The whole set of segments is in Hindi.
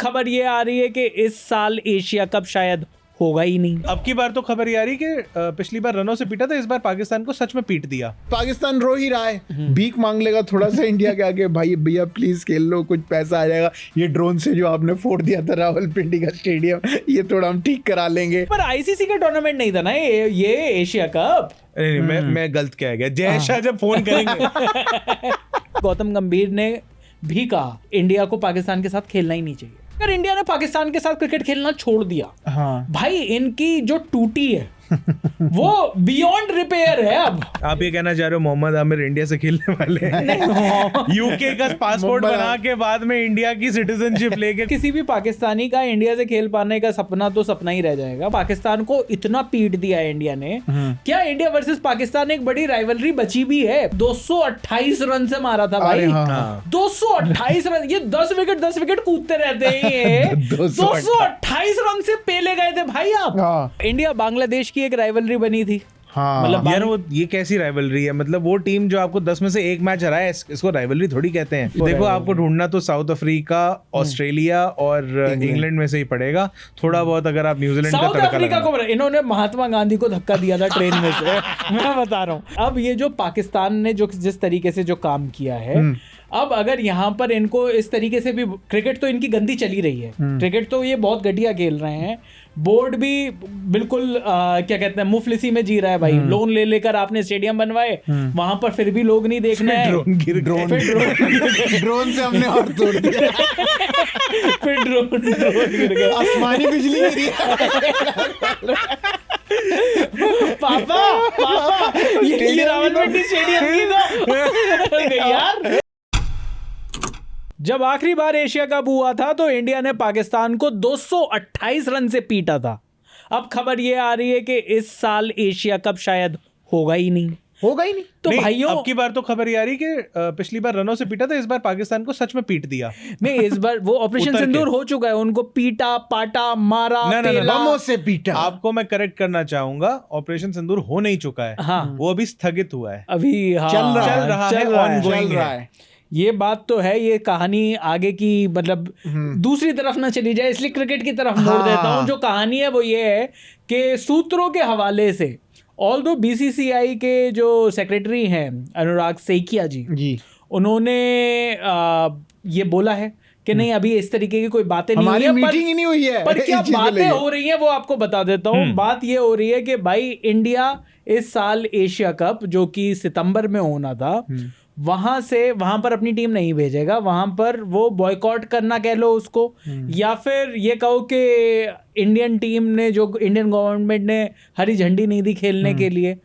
खबर ये आ रही है कि इस साल एशिया कप शायद होगा ही नहीं। अब की बार तो खबर ये आ रही कि पिछली बार रनों से पीटा था, इस बार पाकिस्तान को सच में पीट दिया। पाकिस्तान रो ही रहा है, भीख मांग लेगा थोड़ा सा इंडिया के आगे, भाई भैया प्लीज खेल लो, कुछ पैसा आ जाएगा, ये ड्रोन से जो आपने फोड़ दिया था रावलपिंडी का स्टेडियम, ये थोड़ा हम ठीक करा लेंगे। पर आईसीसी का टूर्नामेंट नहीं था ना ये एशिया कप। मैं गलत कह गया। जय शाह जब फोन करेंगे। गौतम गंभीर ने भी कहा इंडिया को पाकिस्तान के साथ खेलना ही नहीं चाहिए। अगर इंडिया ने पाकिस्तान के साथ क्रिकेट खेलना छोड़ दिया, हाँ भाई इनकी जो टूटी है वो बियॉन्ड रिपेयर है। अब आप ये कहना चाह रहे हो मोहम्मद आमिर इंडिया से खेलने वाले हैं? यूके का पासपोर्ट बना के बाद में इंडिया की सिटीजनशिप लेके किसी भी पाकिस्तानी का इंडिया से खेल पाने का सपना तो सपना ही रह जाएगा। पाकिस्तान को इतना पीट दिया है इंडिया ने। क्या इंडिया वर्सेस पाकिस्तान एक बड़ी राइवलरी बची भी है? 228 रन से मारा था भाई। 228 रन, ये 10 विकेट कूदते रहते हैं ये। 228 रन से पेले गए थे भाई आप। इंडिया बांग्लादेश की एक राइवलरी बनी थी। हाँ मतलब यार वो ये कैसी राइवलरी है? मतलब वो टीम जो आपको 10 में से एक मैच हराए, इसको राइवलरी थोड़ी कहते हैं। देखो आपको ढूंढना तो साउथ अफ्रीका, ऑस्ट्रेलिया और इंग्लैंड में से ही पड़ेगा। थोड़ा बहुत अगर आप न्यूजीलैंड का साउथ तड़का अफ्रीका लगाना। को इन्होंने महात्मा गांधी को धक्का दिया था ट्रेन में से। मैं बता रहा हूँ। अब ये जो पाकिस्तान ने जो जिस तरीके से जो काम किया है, अब अगर यहाँ पर इनको इस तरीके से भी, क्रिकेट तो इनकी गंदी चली रही है, क्रिकेट तो ये बहुत घटिया खेल रहे हैं, बोर्ड भी बिल्कुल क्या कहते हैं मुफलिसी में जी रहा है भाई। लोन ले लेकर आपने स्टेडियम बनवाए, वहां पर फिर भी लोग नहीं देखने आए। ड्रोन से हमने और तोड़ दिया। फिर ड्रोन गिर गया, आसमानी बिजली गिरी। पापा ये रावलपिंडी स्टेडियम की तो यार। जब आखिरी बार एशिया कप हुआ था तो इंडिया ने पाकिस्तान को 228 रन से पीटा था। अब खबर ये आ रही है कि इस साल एशिया कप शायद होगा ही नहीं। तो भाइयों, अब की बार तो खबर ये आ रही कि पिछली बार रनों से पीटा था, इस बार पाकिस्तान को सच में पीट दिया। नहीं, इस बार वो ऑपरेशन सिंदूर हो चुका है। उनको पीटा पाटा मारा बमों से पीटा। आपको मैं करेक्ट करना चाहूंगा, ऑपरेशन सिंदूर हो नहीं चुका है। हाँ, वो अभी स्थगित हुआ है। अभी चल रहा है। ये बात तो है। ये कहानी आगे की मतलब दूसरी तरफ ना चली जाए, इसलिए क्रिकेट की तरफ मोड़ देता हूं। जो कहानी है वो ये है कि सूत्रों के हवाले से, ऑल्दो बीसीसीआई के जो सेक्रेटरी हैं अनुराग सैकिया जी, उन्होंने ये बोला है कि नहीं अभी इस तरीके की कोई बातें नहीं हुई है। मीटिंग ही नहीं हुई है। पर क्या बातें हो रही हैं वो आपको बता देता हूँ। बात ये हो रही है कि भाई इंडिया इस साल एशिया कप जो कि सितंबर में होना था, वहां पर अपनी टीम नहीं भेजेगा। वहां पर वो बॉयकॉट करना कह लो उसको, या फिर ये कहो कि इंडियन टीम ने, जो इंडियन गवर्नमेंट ने हरी झंडी नहीं दी खेलने के लिए।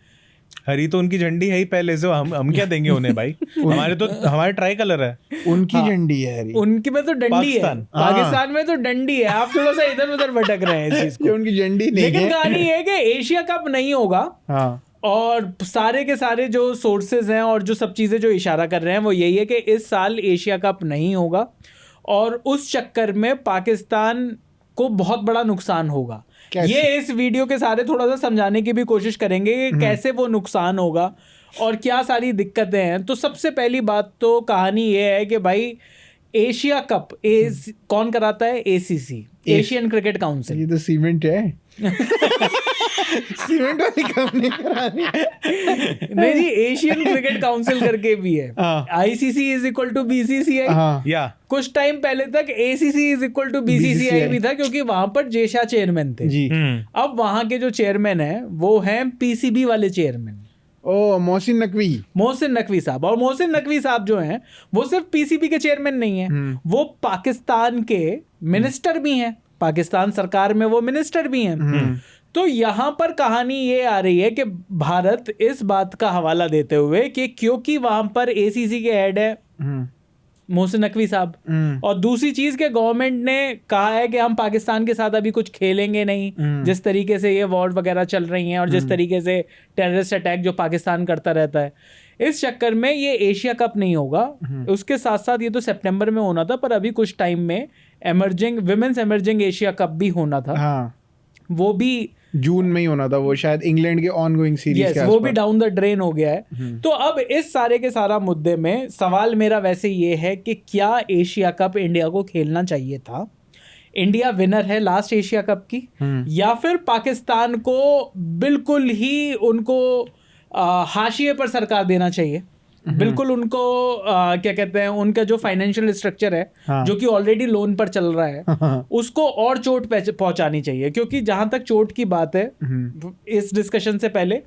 हरी तो उनकी झंडी है ही पहले से। हम क्या देंगे उन्हें भाई? हमारे ट्राई कलर है, उनकी झंडी है हरी। उनकी में तो डंडी है, पाकिस्तान में तो डंडी है। आप थोड़ा सा इधर उधर भटक रहे हैं इस चीज को। उनकी झंडी नहीं है। लेकिन कहानी ये है कि एशिया कप नहीं होगा। और सारे के सारे जो सोर्सेज हैं और जो सब चीज़ें जो इशारा कर रहे हैं वो यही है कि इस साल एशिया कप नहीं होगा, और उस चक्कर में पाकिस्तान को बहुत बड़ा नुकसान होगा। ये इस वीडियो के सारे थोड़ा सा समझाने की भी कोशिश करेंगे कि कैसे वो नुकसान होगा और क्या सारी दिक्कतें हैं। तो सबसे पहली बात तो कहानी ये है कि भाई एशिया कप कौन कराता है? ACC, Asian cricket council. ये तो सीमेंट है। सीमेंट वाली कंपनी करानी नहीं जी, एशियन क्रिकेट काउंसिल करके भी है। ICC is equal to BCCI. कुछ टाइम पहले तक ACC is equal to BCCI भी था, क्योंकि वहां पर जय शाह चेयरमैन थे जी। अब वहां के जो चेयरमैन है वो हैं पीसीबी वाले चेयरमैन, मोहसिन नकवी साहब। और मोहसिन नकवी साहब जो हैं वो सिर्फ पीसीबी के चेयरमैन नहीं है, वो पाकिस्तान के मिनिस्टर भी हैं, पाकिस्तान सरकार में वो मिनिस्टर भी हैं। तो यहाँ पर कहानी ये आ रही है कि भारत इस बात का हवाला देते हुए कि क्योंकि वहां पर एसीसी के हेड है मोहसिन नकवी साहब, और दूसरी चीज के गवर्नमेंट ने कहा है कि हम पाकिस्तान के साथ अभी कुछ खेलेंगे नहीं, जिस तरीके से ये वॉर वगैरह चल रही हैं और जिस तरीके से टेररिस्ट अटैक जो पाकिस्तान करता रहता है, इस चक्कर में ये एशिया कप नहीं होगा। उसके साथ साथ ये तो सितंबर में होना था, पर अभी कुछ टाइम में विमेंस एमर्जिंग एशिया कप भी होना था। वो भी जून में ही होना था, वो शायद इंग्लैंड के ऑनगोइंग सीरीज के वो भी डाउन द ड्रेन हो गया है। तो अब इस सारे के सारा मुद्दे में सवाल मेरा वैसे ये है कि क्या एशिया कप इंडिया को खेलना चाहिए था, इंडिया विनर है लास्ट एशिया कप की, या फिर पाकिस्तान को बिल्कुल ही उनको हाशिए पर सरकार देना चाहिए, बिल्कुल उनको क्या कहते हैं, उनका जो फाइनेंशियल स्ट्रक्चर है, हाँ। जो कि ऑलरेडी लोन पर चल रहा है, उसको और चोट पहुंचानी चाहिए। क्योंकि जहां तक चोट की बात है, इस डिस्कशन से पहले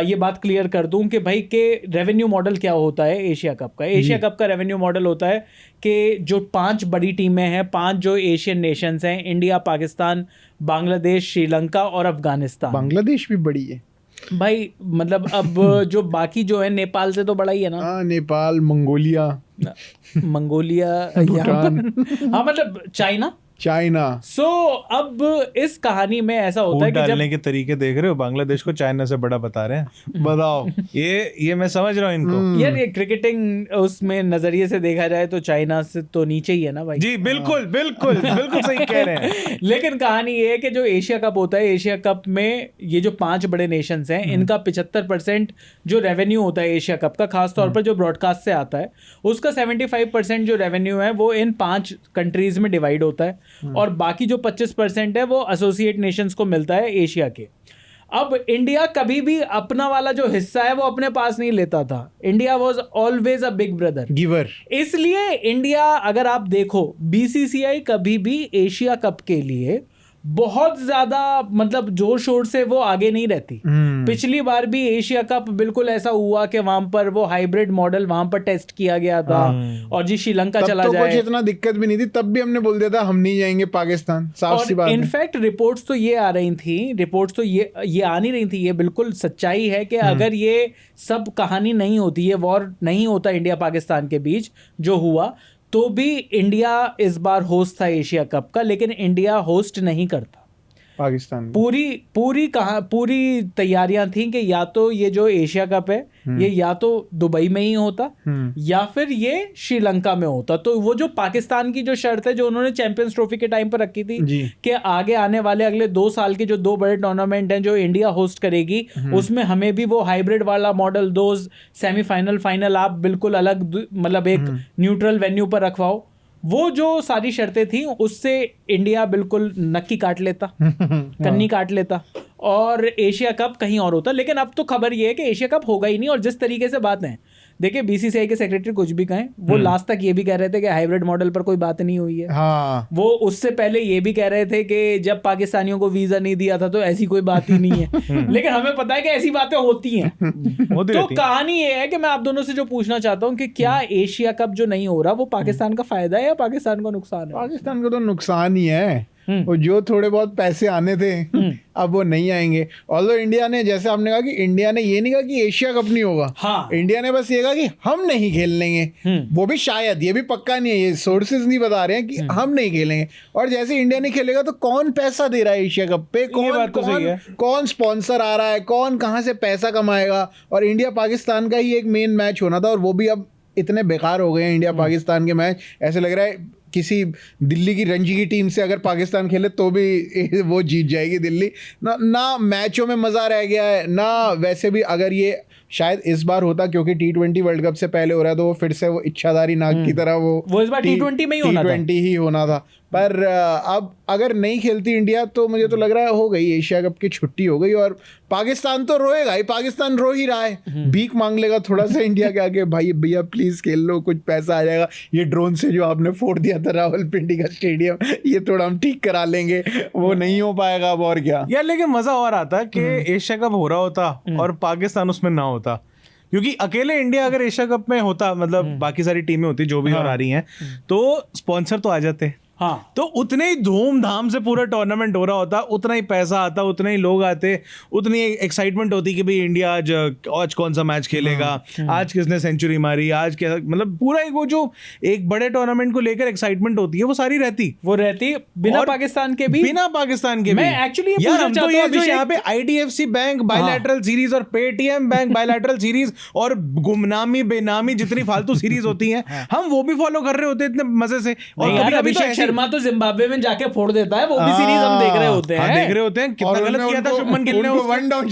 ये बात क्लियर कर दूं कि भाई के रेवेन्यू मॉडल क्या होता है एशिया कप का। एशिया कप का रेवेन्यू मॉडल होता है कि जो 5 बड़ी टीमें हैं, 5 जो एशियन नेशंस हैं, इंडिया, पाकिस्तान, बांग्लादेश, श्रीलंका और अफगानिस्तान। बांग्लादेश भी बड़ी है भाई, मतलब अब जो बाकी जो है, नेपाल से तो बड़ा ही है ना। हाँ, नेपाल, मंगोलिया, भूटान, हाँ मतलब चाइना। सो अब इस कहानी में ऐसा होता है कि डालने के तरीके देख रहे हो, बांग्लादेश को चाइना से बड़ा बता रहे हैं। बताओ। ये मैं समझ रहा हूँ इनको। यार ये क्रिकेटिंग उसमें नजरिए से देखा जाए तो चाइना से तो नीचे ही है ना भाई। जी बिल्कुल बिल्कुल बिल्कुल सही कह रहे हैं। लेकिन कहानी ये है कि जो एशिया कप होता है, एशिया कप में ये जो 5 बड़े नेशंस हैं, इनका 75% जो रेवेन्यू होता है एशिया कप का, खासतौर पर जो ब्रॉडकास्ट से आता है, उसका 75% जो रेवेन्यू है वो इन 5 कंट्रीज में डिवाइड होता है, और बाकी जो 25% है वो एसोसिएट नेशंस को मिलता है एशिया के। अब इंडिया कभी भी अपना वाला जो हिस्सा है वो अपने पास नहीं लेता था। India was always a big brother giver. इसलिए इंडिया, अगर आप देखो, बीसीसीआई कभी भी एशिया कप के लिए बहुत ज्यादा मतलब जोर शोर से वो आगे नहीं रहती। पिछली बार भी एशिया कप बिल्कुल ऐसा हुआ कि वहां पर वो हाइब्रिड मॉडल वहां पर टेस्ट किया गया था, और जी श्रीलंका चला तो जाए, कुछ इतना दिक्कत भी नहीं थी, तब भी हमने बोल दिया था हम नहीं जाएंगे पाकिस्तान, साफ सी बात है। इनफैक्ट रिपोर्ट्स तो ये आ रही थी, ये आ नहीं रही थी, ये बिल्कुल सच्चाई है कि अगर ये सब कहानी नहीं होती, ये वॉर नहीं होता इंडिया पाकिस्तान के बीच जो हुआ, तो भी इंडिया इस बार होस्ट था एशिया कप का। लेकिन इंडिया होस्ट नहीं करता पाकिस्तान। पूरी तैयारियां थी कि या तो ये जो एशिया कप है ये या तो दुबई में ही होता, या फिर ये श्रीलंका में होता। तो वो जो पाकिस्तान की जो शर्त है, जो उन्होंने चैंपियंस ट्रॉफी के टाइम पर रखी थी कि आगे आने वाले अगले 2 साल के जो 2 बड़े टूर्नामेंट हैं जो इंडिया होस्ट करेगी, उसमें हमें भी वो हाइब्रिड वाला मॉडल, 2 सेमीफाइनल, फाइनल आप बिल्कुल अलग, मतलब एक न्यूट्रल वेन्यू पर रखवाओ, वो जो सारी शर्तें थी उससे इंडिया बिल्कुल नक्की काट लेता, कन्नी काट लेता, और एशिया कप कहीं और होता। लेकिन अब तो खबर ये है कि एशिया कप होगा ही नहीं। और जिस तरीके से बात है, देखिए बीसीसीआई के सेक्रेटरी कुछ भी कहें, वो लास्ट तक ये भी कह रहे थे कि हाइब्रिड मॉडल पर कोई बात नहीं हुई है। हाँ। वो उससे पहले ये भी कह रहे थे कि जब पाकिस्तानियों को वीजा नहीं दिया था तो ऐसी कोई बात ही नहीं है। लेकिन हमें पता है कि ऐसी बातें होती हैं। तो कहानी ये है कि मैं आप दोनों से जो पूछना चाहता हूँ कि क्या एशिया कप जो नहीं हो रहा वो पाकिस्तान का फायदा है या पाकिस्तान को नुकसान है? पाकिस्तान को तो नुकसान ही है। वो जो थोड़े बहुत पैसे आने थे अब वो नहीं आएंगे। ऑल्दो इंडिया ने, जैसे आपने कहा कि इंडिया ने ये नहीं कहा कि एशिया कप नहीं होगा, हाँ। इंडिया ने बस ये कहा कि हम नहीं खेल लेंगे। वो भी शायद, ये भी पक्का नहीं है, ये सोर्सेज नहीं बता रहे हैं कि हम नहीं खेलेंगे। और जैसे इंडिया नहीं खेलेगा तो कौन पैसा दे रहा है एशिया कप पे, कौन स्पॉन्सर आ रहा है, कौन कहाँ से पैसा कमाएगा। और इंडिया पाकिस्तान का ही एक मेन मैच होना था, और वो भी अब इतने बेकार हो गए हैं इंडिया पाकिस्तान के मैच। ऐसे लग रहा है किसी दिल्ली की रणजी की टीम से अगर पाकिस्तान खेले तो भी वो जीत जाएगी दिल्ली। ना मैचों में मज़ा रह गया है, ना वैसे भी अगर ये शायद इस बार होता, क्योंकि T20 वर्ल्ड कप से पहले हो रहा है, तो वो फिर से वो इच्छाधारी नाग की तरह वो इस बार T20 में ही होना था। पर अब अगर नहीं खेलती इंडिया तो मुझे तो लग रहा है हो गई एशिया कप की छुट्टी हो गई। और पाकिस्तान तो रोएगा ही, पाकिस्तान रो ही रहा है, भीख मांग लेगा थोड़ा सा इंडिया के आगे, भाई भैया प्लीज खेल लो, कुछ पैसा आ जाएगा, ये ड्रोन से जो आपने फोड़ दिया था रावलपिंडी का स्टेडियम, ये थोड़ा हम ठीक करा लेंगे। वो नहीं हो पाएगा अब, और क्या यार। लेकिन मजा और आता कि एशिया कप हो रहा होता और पाकिस्तान उसमें ना होता, क्योंकि अकेले इंडिया अगर एशिया कप में होता, मतलब बाकी सारी टीमें होती जो भी और आ रही हैं, तो स्पॉन्सर तो आ जाते, हाँ, तो उतने ही धूमधाम से पूरा टूर्नामेंट हो रहा होता, उतना ही पैसा आता, उतने ही लोग आते, उतनी एक्साइटमेंट होती कि भाई इंडिया आज कौन सा मैच खेलेगा, आज किसने सेंचुरी मारी, आज क्या, मतलब पूरा वो जो एक बड़े टूर्नामेंट को लेकर एक्साइटमेंट होती है वो सारी रहती बिना पाकिस्तान के भी। मैं एक्चुअली यार हम तो ये जो यहाँ पे IDFC बैंक बायलैटरल सीरीज और पेटीएम बैंक बायलैटरल सीरीज और गुमनामी बेनामी जितनी फालतू सीरीज होती हैं, हम वो भी फॉलो कर रहे होते इतने मजे से। और कभी-कभी तो ऐसी शर्मा तो जिम्बाब्वे में जाके फोड़ देता है, वो भी सीरीज हम देख रहे होते हैं। देख रहे होते हैं कितना गलत किया था शुभमन गिल ने, वन डाउन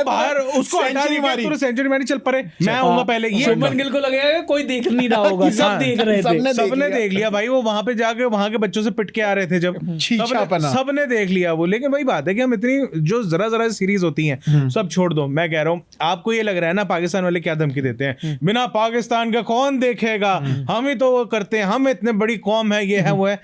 बाहर उसको हटा दिया, तूने सेंचुरी मारी, चल परे मैं आऊंगा पहले। ये शुभमन गिल को लगेगा कोई देख नहीं रहा होगा, सब देख रहे थे, सबने देख लिया भाई। वो वहां पे जाके वहां के बच्चों से पिट के आ रहे थे जब, सबने देख लिया वो। लेकिन वही बात है कि हम इतनी जो जरा सीरीज होती हैं सब छोड़ दो। मैं कह रहा हूँ आपको ये लग रहा है ना पाकिस्तान वाले क्या धमकी देते हैं, बिना पाकिस्तान का कौन देखेगा, हम ही तो वो करते हैं, हम इतने बड़ी कौम है, ये है वो है।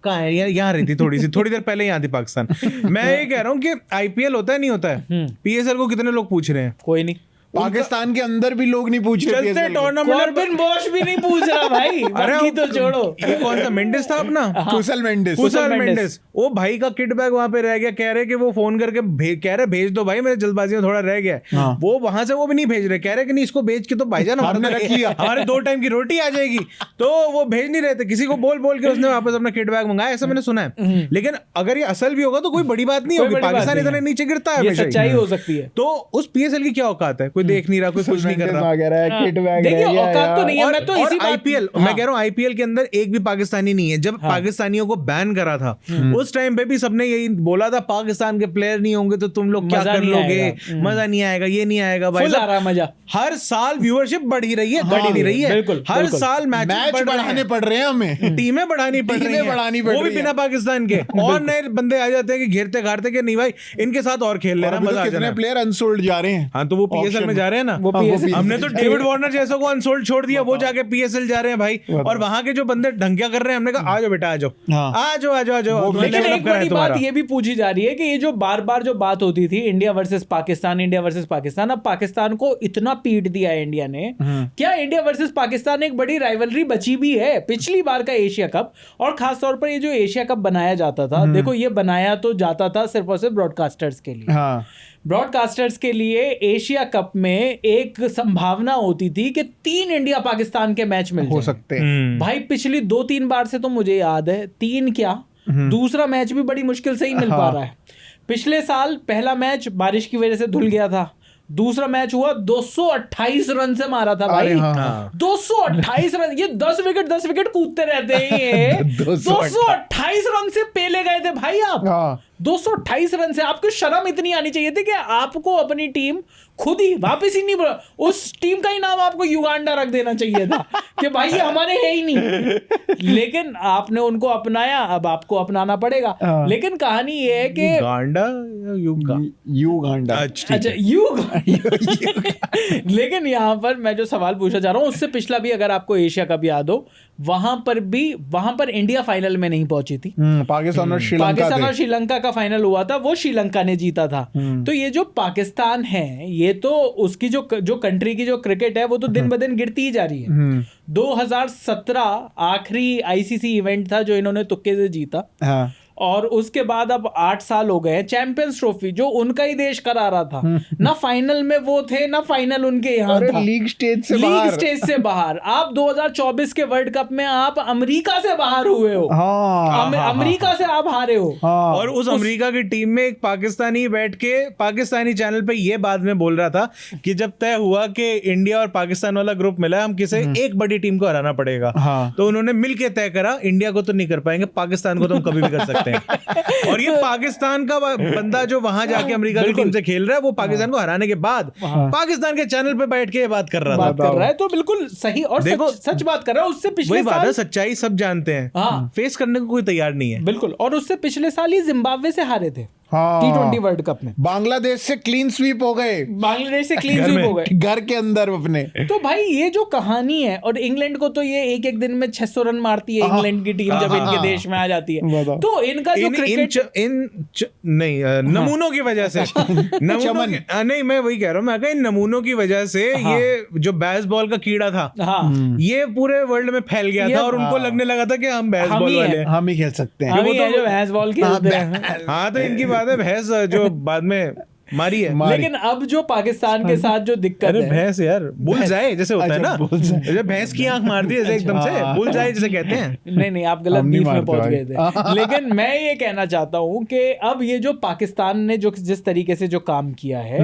कहाँ है यार, यहाँ रहती थोड़ी देर पहले यहाँ थी पाकिस्तान। मैं ये कह रहा हूँ कि आईपीएल होता है नहीं होता है, पीएसएल को कितने लोग पूछ रहे हैं? कोई नहीं। पाकिस्तान के अंदर भी लोग नहीं पूछ रहे, चलते टूर्नामेंट कॉर्बिन बॉश भी नहीं पूछ रहा भाई। बाकी तो छोड़ो, ये कौन सा मेंडिस था अपना, कुशल मेंडिस, वो भाई का किट बैग वहां पे रह गया, कह रहे कि वो फोन करके कह रहे भेज दो भाई, मेरे जल्दबाजी में थोड़ा रह गया। वो वहां से वो भी नहीं भेज रहे, कह रहे कि नहीं इसको भेज के तो भाईजान हमारे 2 टाइम की रोटी आ जाएगी, तो वो भेज नहीं रहे थे। किसी को बोल के उसने वापस अपना किट बैग मंगाया, ऐसा मैंने सुना है। लेकिन अगर ये असल भी होगा तो कोई बड़ी बात नहीं होगी, पाकिस्तान इतना नीचे गिरता है, सच्चाई हो सकती है। तो उस पीएसएल की क्या औकात है, कोई देख नहीं रहा, कोई कुछ नहीं कर रहा। देखिए औकात तो नहीं है, मैं तो इसी आईपीएल मैं कह रहा हूँ आईपीएल के अंदर एक भी पाकिस्तानी नहीं है। जब पाकिस्तानियों को बैन करा था उस टाइम पे भी सबने यही बोला था, पाकिस्तान के प्लेयर नहीं होंगे तो तुम लोग क्या कर लोगे, मजा नहीं आएगा, ये नहीं आएगा भाई। मजा हर साल व्यूअरशिप बढ़ ही रही है, बढ़ नहीं रही है, हर साल मैच बढ़ाने पड़ रहे हैं, हमें टीमें बढ़ानी पड़ रही है, वो भी बिना पाकिस्तान के। और नए बंदे आ जाते हैं कि घेरते घारते कि नहीं भाई इनके साथ और खेल लेना, मजा आ जाना। कितने प्लेयर अनसोल्ड जा रहे हैं। हाँ तो वो पीएसएल में जा रहे हैं ना, हमने तो डेविड वार्नर जैसों को अनसोल्ड छोड़ दिया, वो जाके पीएसएल जा रहे हैं भाई। और वहां के जो बंदे ढंगिया कर रहे हैं, हमने कहा आ जाओ बेटा आ जाओ। लेकिन एक बड़ी बात ये भी पूछी जा रही है कि ये जो बार जो बात होती थी इंडिया वर्सेस पाकिस्तान, अब पाकिस्तान को इतना पीट दिया है इंडिया ने, क्या इंडिया वर्सेस पाकिस्तान एक बड़ी राइवलरी बची भी है? पिछली बार का एशिया कप और खासतौर पर ये जो एशिया कप बनाया जाता था, देखो ये बनाया तो जाता था सिर्फ और सिर्फ ब्रॉडकास्टर्स के लिए। ब्रॉडकास्टर्स के लिए एशिया कप में एक संभावना होती थी कि 3 इंडिया पाकिस्तान के मैच मिल सकते हैं। भाई पिछली 2-3 बार से तो मुझे याद है 3 क्या, दूसरा मैच भी बड़ी मुश्किल से ही मिल पा रहा है। पिछले साल पहला मैच बारिश की वजह से धुल गया था, दूसरा मैच हुआ 228 रन से मारा था भाई। 228 रन, ये 10 विकेट कूदते रहते हैं ये। 228 रन से पेले गए थे भाई आप। 228 रन से आपको शर्म इतनी आनी चाहिए थी कि आपको अपनी टीम खुद ही वापस ही नहीं, उस टीम का ही नाम आपको युगांडा रख देना चाहिए था कि भाई ये हमारे है ही नहीं। लेकिन आपने उनको अपनाया, अब आपको अपनाना पड़ेगा। लेकिन कहानी ये है कि युगांडा, अच्छा लेकिन यहाँ पर मैं जो सवाल पूछना चाह रहा हूँ, उससे पिछला भी अगर आपको एशिया कप याद हो, वहां पर इंडिया फाइनल में नहीं पहुंची थी। पाकिस्तान और श्रीलंका का फाइनल हुआ था, वो श्रीलंका ने जीता था। तो ये जो पाकिस्तान है, ये तो उसकी जो कंट्री की जो क्रिकेट है वो तो दिन ब दिन गिरती ही जा रही है। 2017 आखिरी आईसीसी इवेंट था जो इन्होंने तुक्के से जीता। और उसके बाद अब 8 साल हो गए। चैंपियंस ट्रॉफी जो उनका ही देश करा रहा था, ना फाइनल में वो थे ना फाइनल उनके यहाँ था, लीग स्टेज से बाहर। आप 2024 के वर्ल्ड कप में आप अमेरिका से बाहर हुए हो। अमेरिका से आप हारे हो। और उस अमेरिका की टीम में एक पाकिस्तानी बैठ के पाकिस्तानी चैनल पे ये बाद में बोल रहा था कि जब तय हुआ कि इंडिया और पाकिस्तान वाला ग्रुप मिला, हम किसी एक बड़ी टीम को हराना पड़ेगा। तो उन्होंने मिलके तय करा इंडिया को तो नहीं कर पाएंगे, पाकिस्तान को तो हम कभी भी कर सकते हैं। और ये पाकिस्तान का बंदा जो वहां जाके अमेरिका की टीम से खेल रहा है, वो पाकिस्तान को हराने के बाद पाकिस्तान के चैनल पे बैठ के बात कर रहा है। तो बिल्कुल सही और सच बात कर रहा है। उससे पिछले साल सच्चाई सब जानते हैं, फेस करने को कोई तैयार नहीं है। बिल्कुल। और उससे पिछले साल ही जिम्बाब्वे से हारे थे T20 वर्ल्ड कप में। बांग्लादेश से क्लीन स्वीप हो गए, घर के अंदर अपने। तो भाई ये जो कहानी है, और इंग्लैंड को तो ये एक दिन में 600 रन मारती है इंग्लैंड की टीम जब इनके देश में आ जाती है। तो इनका जो क्रिकेट नमूनों की वजह से नहीं, मैं वही कह रहा हूँ, मैं इन नमूनों की वजह से ये जो बेसबॉल का कीड़ा था ये पूरे वर्ल्ड में फैल गया था, और उनको लगने लगा था कि हम बेसबॉल वाले हम ही खेल सकते हैं, जो बेसबॉल खेलते हैं। हाँ, तो इनकी भैंस जो बाद में मारी है। लेकिन अब जो पाकिस्तान के साथ जो दिक्कत है, भैंस यार बुल जाए जैसे होता है ना, जैसे भैंस की आंख मार दी जैसे एकदम से बुल जाए जैसे कहते हैं। नहीं आप गलत बीच में पहुंच गए थे। लेकिन मैं ये कहना चाहता हूँ कि अब ये जो पाकिस्तान ने जो जिस तरीके से जो काम किया है,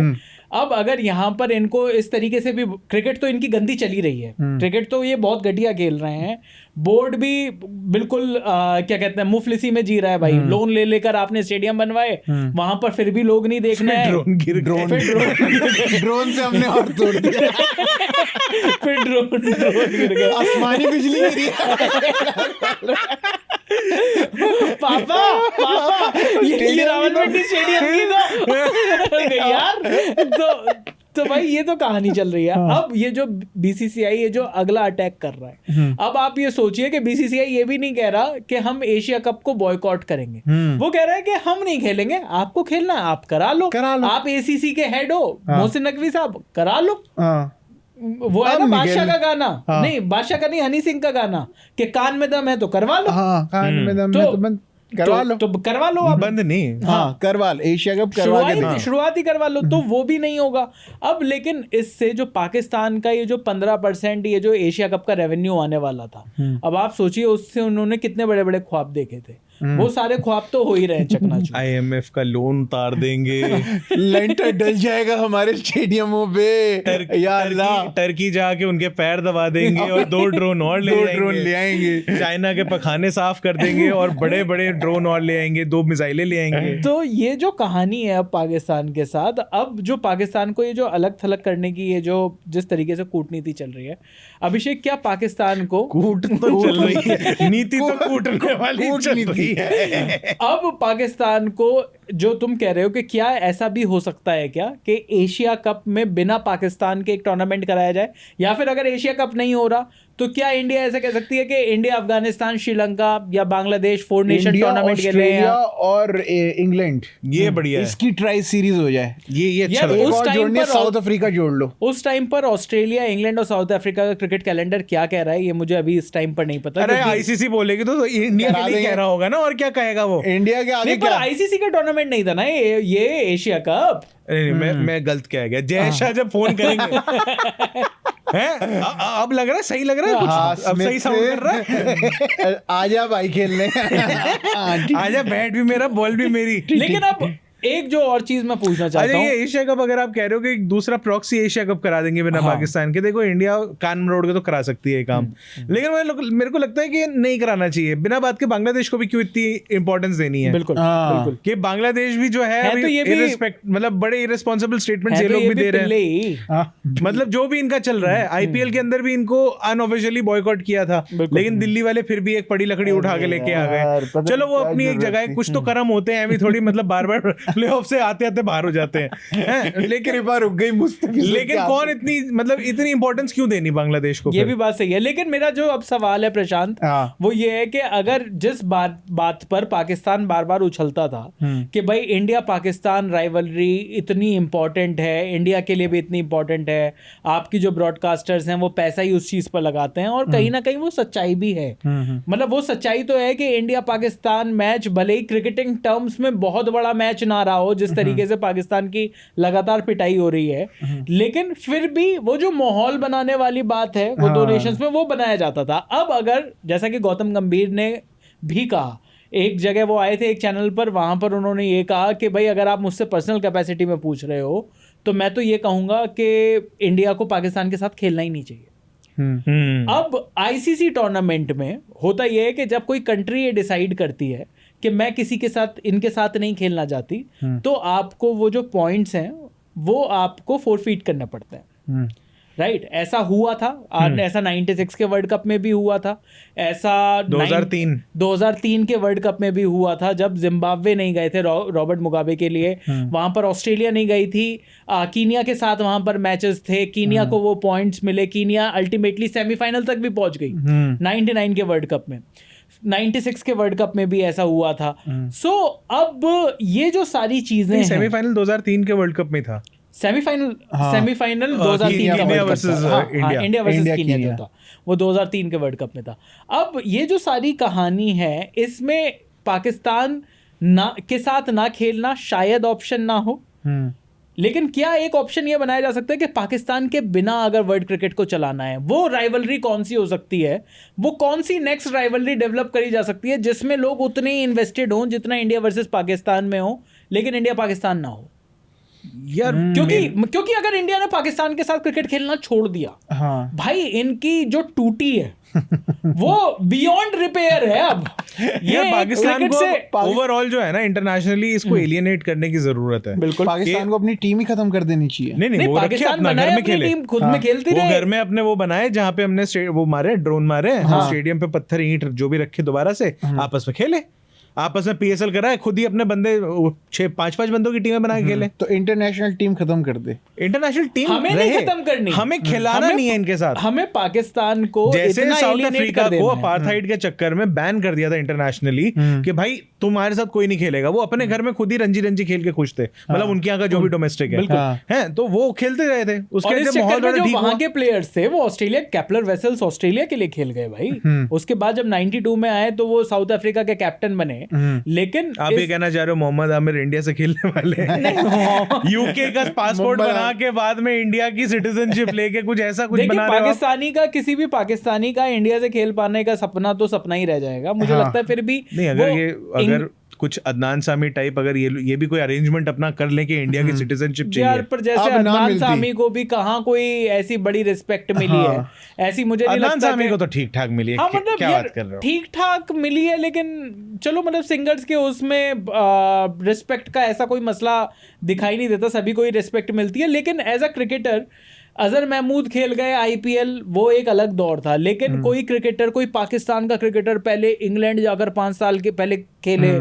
अब अगर यहाँ पर इनको इस तरीके से भी, क्रिकेट तो इनकी गंदी चली रही है, क्रिकेट तो ये बहुत घटिया खेल रहे हैं, बोर्ड भी बिल्कुल क्या कहते हैं मुफलिसी में जी रहा है भाई, लोन ले लेकर आपने स्टेडियम बनवाए, वहां पर फिर भी लोग नहीं देखना है, ड्रोन से हमने और तोड़ दिया, फिर ड्रोन गिर गया, आसमानी बिजली गिरी। पापा ये रावलपिंडी स्टेडियम नहीं दो यार। तो भाई ये तो कहानी चल रही है। अब ये जो बीसीसीआई ये जो अगला अटैक कर रहा है, अब आप ये सोचिए कि बीसीसीआई ये भी नहीं कह रहा कि हम एशिया कप को बॉयकॉट करेंगे, वो कह रहा है कि हम नहीं खेलेंगे, आपको खेलना है आप करा लो। आप एसीसी के हेड हो मोहसिन नकवी साहब, करा लो। वो है ना बादशाह का गाना, नहीं बादशाह का नहीं, हनी सिंह का गाना कि कान में दम है तो करवा लो। कान में दम है तो बंद करवा लो, तो करवा लो, आप बंद नहीं, करवा लो, एशिया कप करवा के शुरुआत ही करवा लो, तो वो भी नहीं होगा। अब लेकिन इससे जो पाकिस्तान का ये जो 15% ये जो एशिया कप का रेवेन्यू आने वाला था, अब आप सोचिए उससे उन्होंने कितने बड़े बड़े ख्वाब देखे थे, वो सारे ख्वाब तो हो ही रहे हैं चकनाचूर। IMF का लोन उतार देंगे, लेंटर डल जाएगा हमारे स्टेडियमों पे, या अल्लाह, टर्की जाके उनके पैर दबा देंगे और 2 ड्रोन और ले आएंगे, चाइना के पखाने साफ कर देंगे और बड़े बड़े ड्रोन और ले आएंगे, 2 मिसाइलें ले आएंगे। तो ये जो कहानी है अब पाकिस्तान के साथ, अब जो पाकिस्तान को ये जो अलग थलग करने की ये जो जिस तरीके से कूटनीति चल रही है, अभिषेक क्या पाकिस्तान को कूट तो चल रही है, नीति तो कूटने वाली चल रही है। अब पाकिस्तान को जो तुम कह रहे हो कि क्या ऐसा भी हो सकता है क्या कि एशिया कप में बिना पाकिस्तान के एक टूर्नामेंट कराया जाए, या फिर अगर एशिया कप नहीं हो रहा तो क्या इंडिया ऐसा कह सकती है कि इंडिया अफगानिस्तान श्रीलंका या बांग्लादेश 4 नेशन टूर्नामेंट के लिए और इंग्लैंड, ये बढ़िया है, इसकी ट्राई सीरीज हो जाए, ये अच्छा उस टाइम पर साउथ अफ्रीका जोड़ लो। उस टाइम पर ऑस्ट्रेलिया, इंग्लैंड और साउथ अफ्रीका का क्रिकेट कैलेंडर क्या कह रहा है ये मुझे अभी इस टाइम पर नहीं पता। अरे आईसीसी बोलेगी तो इंडिया के लिए कह रहा होगा ना, और क्या कहेगा वो, इंडिया के आगे क्या आईसीसी का टूर्नामेंट नहीं था ना ये एशिया कप। मैं गलत कह गया, जय शाह जब फोन करेंगे हैं, अब लग रहा है सही लग रहा है कुछ, अब सही साउंड कर रहा है। आजा भाई खेलने, आजा, बैट भी मेरा बॉल भी मेरी। लेकिन अब एक जो और चीज मैं पूछना चाहता हूँ, ये एशिया कप अगर आप कह रहे हो कि दूसरा प्रॉक्सी एशिया कप करा देंगे बिना पाकिस्तान के, देखो इंडिया कान मरोड़ के तो करा सकती है काम, लेकिन मेरे को लगता है कि नहीं कराना चाहिए। बिना बात के बांग्लादेश को भी क्यों इतनी इंपॉर्टेंस देनी है? बिल्कुल बिल्कुल, कि बांग्लादेश भी जो है तो ये भी मतलब बड़े इरेस्पॉन्सिबल स्टेटमेंट ये लोग भी दे रहे हैं। मतलब जो भी इनका चल रहा है, आईपीएल के अंदर भी इनको अनऑफिशियली बॉयकॉट किया था, लेकिन दिल्ली वाले फिर भी एक बड़ी लकड़ी उठा के लेके आ गए। चलो वो अपनी एक जगह है, कुछ तो कर्म होते हैं, अभी थोड़ी मतलब बार बार प्लेऑफ से आते आते बाहर हो जाते हैं, लेकिन एक बार रुक गई मुस्तफिल। लेकिन कौन इतनी इंपॉर्टेंस क्यों देनी बांग्लादेश को? ये भी बात सही है, लेकिन मेरा जो अब सवाल है प्रशांत, वो ये है कि अगर जिस बात पर पाकिस्तान बार बार उछलता था कि भाई इंडिया पाकिस्तान राइवलरी इतनी इंपॉर्टेंट है, इंडिया के लिए भी इतनी इंपॉर्टेंट है, आपकी जो ब्रॉडकास्टर्स हैं वो पैसा ही उस चीज पर लगाते हैं, और कहीं ना कहीं वो सच्चाई भी है। मतलब वो सच्चाई तो है कि इंडिया पाकिस्तान मैच भले ही क्रिकेटिंग टर्म्स में बहुत बड़ा मैच ना रहा हो, जिस तरीके से पाकिस्तान की लगातार पिटाई हो रही है, लेकिन फिर भी वो जो माहौल बनाने वाली बात है वो 2 नेशंस में वो बनाया जाता था। अब अगर जैसा कि गौतम गंभीर ने भी कहा, एक जगह वो आए थे एक चैनल पर, वहां पर उन्होंने ये कहा कि भाई अगर आप मुझसे पर्सनल कैपेसिटी में पूछ रहे हो तो मैं तो ये कहूंगा कि इंडिया को पाकिस्तान के साथ खेलना ही नहीं चाहिए। अब आईसीसी टूर्नामेंट में होता यह है कि जब कोई कंट्री ये डिसाइड करती है कि मैं किसी के साथ इनके साथ नहीं खेलना चाहती, तो आपको वो जो पॉइंट्स हैं वो आपको फोरफीट करने पड़ते हैं, राइट? ऐसा हुआ था, ऐसा 96 के वर्ल्ड कप में भी हुआ था, ऐसा 2003 के वर्ल्ड कप में भी हुआ था, जब जिम्बाब्वे नहीं गए थे रॉबर्ट मुगाबे के लिए, वहां पर ऑस्ट्रेलिया नहीं गई थी, कीनिया के साथ वहां पर मैचेस थे, कीनिया को वो पॉइंट्स मिले, कीनिया अल्टीमेटली सेमीफाइनल तक भी पहुंच गई 99 के वर्ल्ड कप में, 96 के वर्ल्ड कप में भी ऐसा हुआ था। सो अब ये जो सारी चीजें, सेमीफाइनल 2003 के वर्ल्ड कप में था, सेमीफाइनल 2003 का इंडिया वर्सेस कीनिया था, वो 2003 के वर्ल्ड कप में था। अब ये जो सारी कहानी है, इसमें पाकिस्तान के साथ ना खेलना शायद ऑप्शन ना हो, लेकिन क्या एक ऑप्शन ये बनाया जा सकता है कि पाकिस्तान के बिना अगर वर्ल्ड क्रिकेट को चलाना है, वो राइवलरी कौन सी हो सकती है, वो कौन सी नेक्स्ट राइवलरी डेवलप करी जा सकती है जिसमें लोग उतने ही इन्वेस्टेड हों जितना इंडिया वर्सेस पाकिस्तान में हो, लेकिन इंडिया पाकिस्तान ना हो? यार क्योंकि अगर इंडिया ने पाकिस्तान के साथ क्रिकेट खेलना छोड़ दिया, हाँ भाई इनकी जो टूटी है वो बियॉन्ड रिपेयर है। अब ये पाकिस्तान को ओवरऑल जो है ना इंटरनेशनली इसको एलियनेट करने की जरूरत है। बिल्कुल, पाकिस्तान को अपनी टीम ही खत्म कर देनी चाहिए। नहीं वो पाकिस्तान बनाए अपनी टीम, खुद में खेलती रहे। वो घर में अपने वो बनाए जहाँ पे हमने वो मारे ड्रोन मारे, स्टेडियम पे पत्थर ईंट जो भी रखे दोबारा से आपस में खेले, आपस में पीएसएल करा है, खुद ही अपने बंदे 6-5 बंदों की टीमें बना के खेले। तो इंटरनेशनल टीम खत्म कर दे। इंटरनेशनल टीम हमें नहीं खत्म करनी, हमें खिलाना नहीं है इनके साथ। हमें पाकिस्तान को जैसे साउथ अफ्रीका को अपार्थाइड के चक्कर में बैन कर दिया था इंटरनेशनली कि भाई तुम्हारे साथ कोई नहीं खेलेगा, वो अपने घर में खुद ही रंजी खेल के खुश थे, मतलब उनके यहाँ का जो भी डोमेस्टिक है तो वो खेलते रहे थे। उसके जब माहौल थोड़ा ठीक वहां के प्लेयर्स थे वो ऑस्ट्रेलिया, केपलर वेसल्स ऑस्ट्रेलिया के लिए खेल गए भाई। उसके बाद जब 92 में आए तो वो साउथ अफ्रीका के कैप्टन बने। लेकिन आप ये कहना चाह रहे हो मोहम्मद आमिर इंडिया से खेलने वाले यूके का पासपोर्ट बना के बाद में इंडिया की सिटीजनशिप लेके कुछ ऐसा कुछ बना रहे हो? पाकिस्तानी का, किसी भी पाकिस्तानी का इंडिया से खेल पाने का सपना तो सपना ही रह जाएगा मुझे लगता है। फिर भी नहीं, अगर कुछ अदनान सामी टाइप अगर ये भी कोई अरेंजमेंट अपना कर ले कि इंडिया की सिटीजनशिप चाहिए यार, पर जैसे अदनान सामी को भी कहाँ कोई ऐसी बड़ी रिस्पेक्ट मिली है, ऐसी मुझे नहीं लगता। अदनान सामी को तो ठीक ठाक मिली है। मतलब क्या बात कर रहे हो? ठीक ठाक मिली है, लेकिन चलो मतलब सिंगर्स के उसमें रिस्पेक्ट का ऐसा कोई मसला दिखाई नहीं देता, सभी को ही रिस्पेक्ट मिलती है। लेकिन as a cricketer Azhar Mahmood खेल गए आईपीएल, वो एक अलग दौर था। लेकिन कोई क्रिकेटर, कोई पाकिस्तान का क्रिकेटर पहले इंग्लैंड जाकर 5 साल के पहले खेले,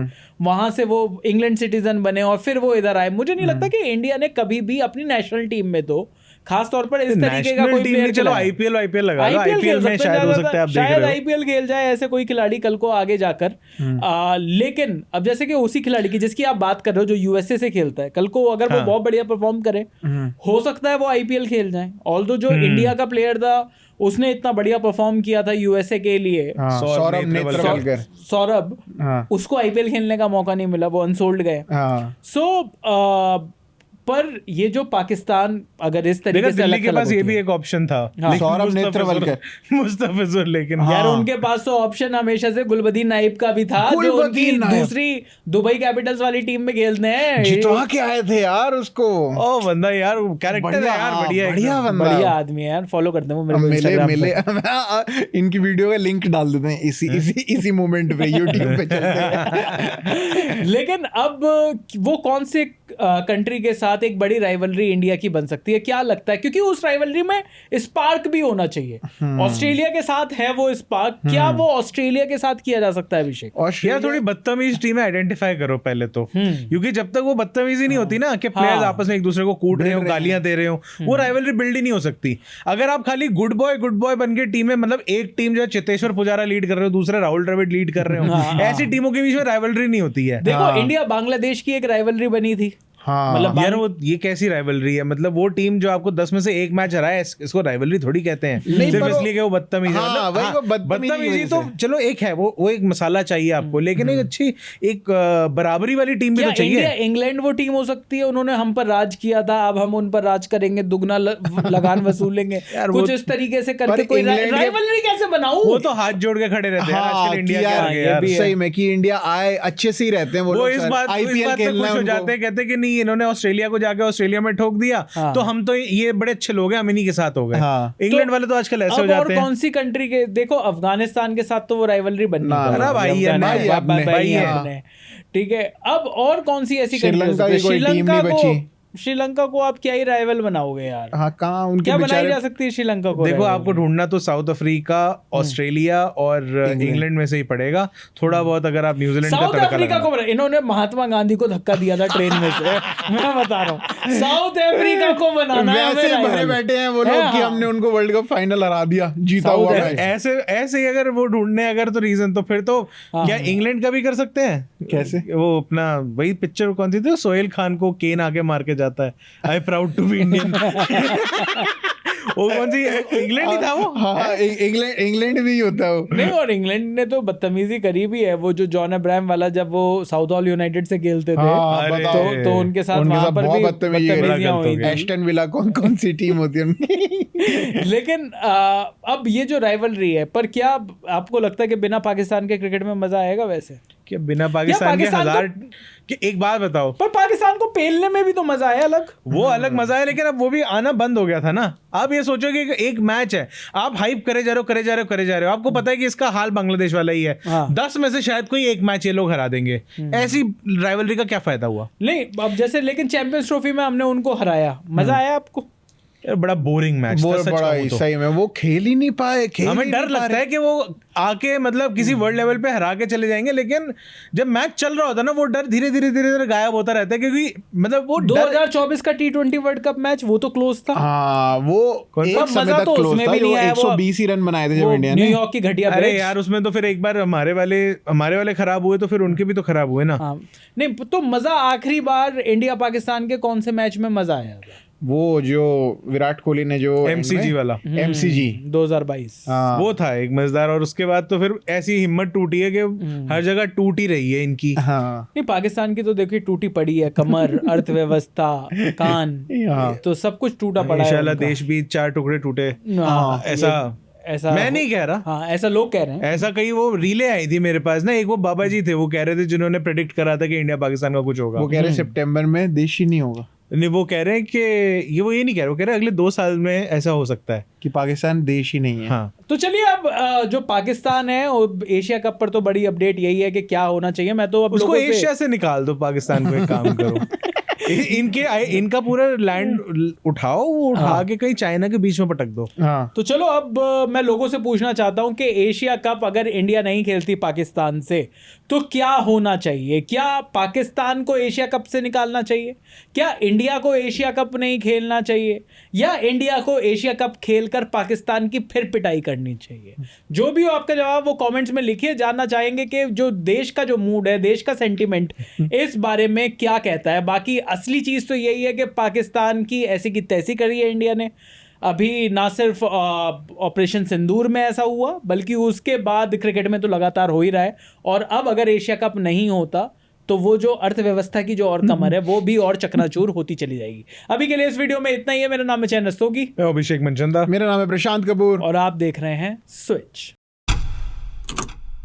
वहां से वो इंग्लैंड सिटीजन बने और फिर वो इधर आए। मुझे नहीं लगता कि इंडिया ने कभी भी अपनी नेशनल टीम में तो खास तौर पर इस तरीके का कोई प्लेयर, चलो आईपीएल लगा लो, आईपीएल में शायद हो सकता है, आप देख रहे हो, शायद आईपीएल खेल जाए ऐसे कोई खिलाड़ी कल को आगे जाकर। लेकिन अब जैसे कि उसी खिलाड़ी की जिसकी आप बात कर रहे हो जो यूएसए से खेलता है, कल को अगर वो बहुत बढ़िया परफॉर्म करे, हो सकता है वो आईपीएल खेल जाए। ऑल्दो जो इंडिया का प्लेयर था उसने इतना बढ़िया परफॉर्म किया था यूएसए के लिए, सौरभ, उसको आईपीएल खेलने का मौका नहीं मिला, वो अनसोल्ड गए। सो पर ये जो पाकिस्तान अगर इस तरीके से दिल्ली के पास ये भी एक ऑप्शन था, सौरभ नेत्रवलकर, मुस्तफिजुर, लेकिन यार उनके पास तो ऑप्शन हमेशा से गुलबदीन नाइब का भी था, जो उनकी दूसरी दुबई कैपिटल्स वाली टीम में खेलते हैं, जितवा के आए थे यार उसको। ओ बंदा यार कैरेक्टर है यार, बढ़िया बढ़िया आदमी है यार, फॉलो करते हैं वो मिले इनकी वीडियो का लिंक डाल देते हैं इसी मोमेंट पे यूट्यूब पे चलते। लेकिन अब वो कौन से कंट्री के साथ एक बड़ी राइवलरी इंडिया की बन सकती है, क्या लगता है? क्योंकि उस राइवलरी में स्पार्क भी होना चाहिए। ऑस्ट्रेलिया के साथ है वो स्पार्क, क्या वो ऑस्ट्रेलिया के साथ किया जा सकता है अभिषेक? ऑस्ट्रेलिया थोड़ी बदतमीज टीम आइडेंटिफाई करो पहले तो, क्योंकि जब तक वो बदतमीजी नहीं होती ना कि प्लेयर्स आपस में एक दूसरे को कूट रहे हो, गालियां दे रहे हो, वो राइवलरी बिल्ड ही नहीं हो सकती। अगर आप खाली गुड बॉय बन के टीम में, मतलब एक टीम जो है चेतेश्वर पुजारा लीड कर रहे हो, दूसरा राहुल द्रविड़ लीड कर रहे हो, ऐसी टीमों के बीच में राइवलरी नहीं होती है। देखो इंडिया बांग्लादेश की एक राइवलरी बनी थी, मतलब यार वो ये कैसी राइवलरी है? मतलब वो टीम जो आपको 10 में से 1 मैच हराए, इसको राइवलरी थोड़ी कहते हैं, सिर्फ इसलिए कि वो बदतमीज है। बदतमीजी तो चलो एक है, वो एक मसाला चाहिए आपको, लेकिन एक अच्छी एक बराबरी वाली टीम भी तो चाहिए। इंग्लैंड वो टीम हो सकती है, उन्होंने हम पर राज किया था, अब हम उन पर राज करेंगे, दुगना लगान वसूलेंगे, कुछ इस तरीके से करके कोई राइवलरी कैसे बनाऊं? वो तो हाथ जोड़ के खड़े रहते हैं आजकल इंडिया के, सही में कि इंडिया आए अच्छे से ही रहते हैं वो इस बात खुश हो जाते हैं, कहते हैं कि नहीं इन्होंने ऑस्ट्रेलिया को जाके ऑस्ट्रेलिया में ठोक दिया, तो हम तो ये बड़े अच्छे लोग हैं, हम इन्हीं के साथ हो गए। इंग्लैंड वाले तो आजकल ऐसे हो जाते हैं। कौन सी कंट्री के देखो, अफगानिस्तान के साथ तो वो राइवलरी बननी है, ठीक है। अब और कौन सी ऐसी कंट्री, श्रीलंका को आप क्या ही राइवल बनाओगे यार? हाँ, कहाँ उनके क्या बनाई जा सकती है श्रीलंका को? देखो आपको ढूंढना तो साउथ अफ्रीका, ऑस्ट्रेलिया और इंग्लैंड में से ही पड़ेगा। थोड़ा बहुत अगर आप न्यूजीलैंड का साउथ अफ्रीका को, इन्होंने महात्मा गांधी को धक्का दिया था ट्रेन में से, मैं बता रहा हूँ। साउथ अफ्रीका को बनाना है, वैसे भरे बैठे हैं वो लोग कि हमने उनको वर्ल्ड कप फाइनल हरा दिया, जीता हुआ मैच। ऐसे अगर वो ढूंढने अगर तो रीजन, तो फिर तो क्या इंग्लैंड का भी कर सकते हैं? कैसे? वो अपना वही पिक्चर कौन सी थी, सोहेल खान को केन आके मार के जाता है, I proud to be Indian. वो कौन सी, इंग्लैंड ही था वो? हाँ, इंग्लैंड भी होता है वो। नहीं, और इंग्लैंड ने तो बदतमीजी करी भी है, वो जो जॉन अब्राहम वाला, जब वो साउथ हॉल यूनाइटेड से खेलते थे, तो उनके साथ वहां पर भी बदतमीजियां हुई थी। एस्टन विला कौन सी टीम होती है उनकी। लेकिन अब ये जो राइवलरी है, पर क्या आपको लगता है कि बिना पाकिस्तान के क्रिकेट में मजा आएगा? वैसे कि बिना पाकिस्तान के हजार कि एक बात बताओ, पर पाकिस्तान को पेलने में भी तो मजा आया अलग। वो अलग मजा है, लेकिन अब वो भी आना बंद हो गया था ना। आप ये सोचो कि एक मैच है, आप हाइप करे जा रहे हो, आपको पता है कि इसका हाल बांग्लादेश वाला ही है। 10 में से शायद कोई एक मैच ये लोग हरा देंगे। ऐसी राइवलरी का क्या फायदा हुआ? नहीं अब जैसे, लेकिन चैंपियंस ट्रॉफी में हमने उनको हराया, मजा आया आपको? यार बड़ा बोरिंग मैच था सच कहूं तो। सही में वो खेल ही नहीं पाए। हमें डर लगता है कि वो आके मतलब किसी वर्ल्ड लेवल पे हरा के चले जाएंगे, लेकिन जब मैच चल रहा होता है ना, वो डर धीरे धीरे गायब होता रहता है, क्योंकि मतलब वो 2024 का T20 वर्ल्ड कप मैच वो तो क्लोज था। हाँ, वो एक समय तक क्लोज था, जो 120 ही रन बनाए थे जब इंडिया ने। न्यूयॉर्क की घटिया। अरे यार उसमें तो फिर एक बार हमारे वाले खराब हुए तो फिर उनके भी तो खराब हुए ना। नहीं तो मजा आखिरी बार इंडिया पाकिस्तान के कौन से मैच में मजा आया था? वो जो विराट कोहली ने जो MCG वाला, MCG 2022 वो था एक मजेदार। और उसके बाद तो फिर ऐसी हिम्मत टूटी है कि हर जगह टूटी रही है इनकी। नहीं पाकिस्तान की तो देखिए टूटी पड़ी है, कमर, अर्थव्यवस्था, कान, तो सब कुछ टूटा पड़ा है। इंशाल्लाह देश भी 4 टुकड़े टूटे, ऐसा मैं नहीं कह रहा। हाँ, ऐसा लोग कह रहे हैं। ऐसा कई वो रीले आई थी मेरे पास ना, एक वो बाबा जी थे, वो कह रहे थे जिन्होंने प्रेडिक्ट करा था कि इंडिया पाकिस्तान का कुछ होगा। वो कह रहे सितंबर में देश ही नहीं होगा। नहीं, वो कह रहे हैं कि ये नहीं कह रहे, वो कह रहे हैं अगले 2 साल में ऐसा हो सकता है कि पाकिस्तान देश ही नहीं है। हाँ। तो चलिए अब जो पाकिस्तान है और एशिया कप पर तो बड़ी अपडेट यही है कि क्या होना चाहिए। मैं तो अब उसको एशिया से निकाल दो, पाकिस्तान को एक काम करो इनका पूरा लैंड उठाओ, वो उठा के कहीं चाइना के बीच में पटक दो। तो चलो अब मैं लोगों से पूछना चाहता हूं कि एशिया कप अगर इंडिया नहीं खेलती पाकिस्तान से तो क्या होना चाहिए? क्या पाकिस्तान को एशिया कप से निकालना चाहिए? क्या इंडिया को एशिया कप नहीं खेलना चाहिए? या इंडिया को एशिया कप खेलकर पाकिस्तान की फिर पिटाई करनी चाहिए? जो भी हो आपका जवाब वो कमेंट्स में लिखिए। जानना चाहेंगे कि जो देश का जो मूड है, देश का सेंटीमेंट इस बारे में क्या कहता है। बाकी असली चीज तो यही है कि पाकिस्तान की ऐसी की तैसी करी है इंडिया ने। अभी ना सिर्फ ऑपरेशन सिंदूर में ऐसा हुआ, बल्कि उसके बाद क्रिकेट में तो लगातार हो ही रहा है। और अब अगर एशिया कप नहीं होता तो वो जो अर्थव्यवस्था की जो और कमर है वो भी और चकनाचूर होती चली जाएगी। अभी के लिए इस वीडियो में इतना ही है। मेरा नाम है चैन रस्तोगी, मैं अभिषेक मनचंदा, मेरा नाम है प्रशांत कपूर और आप देख रहे हैं स्विच।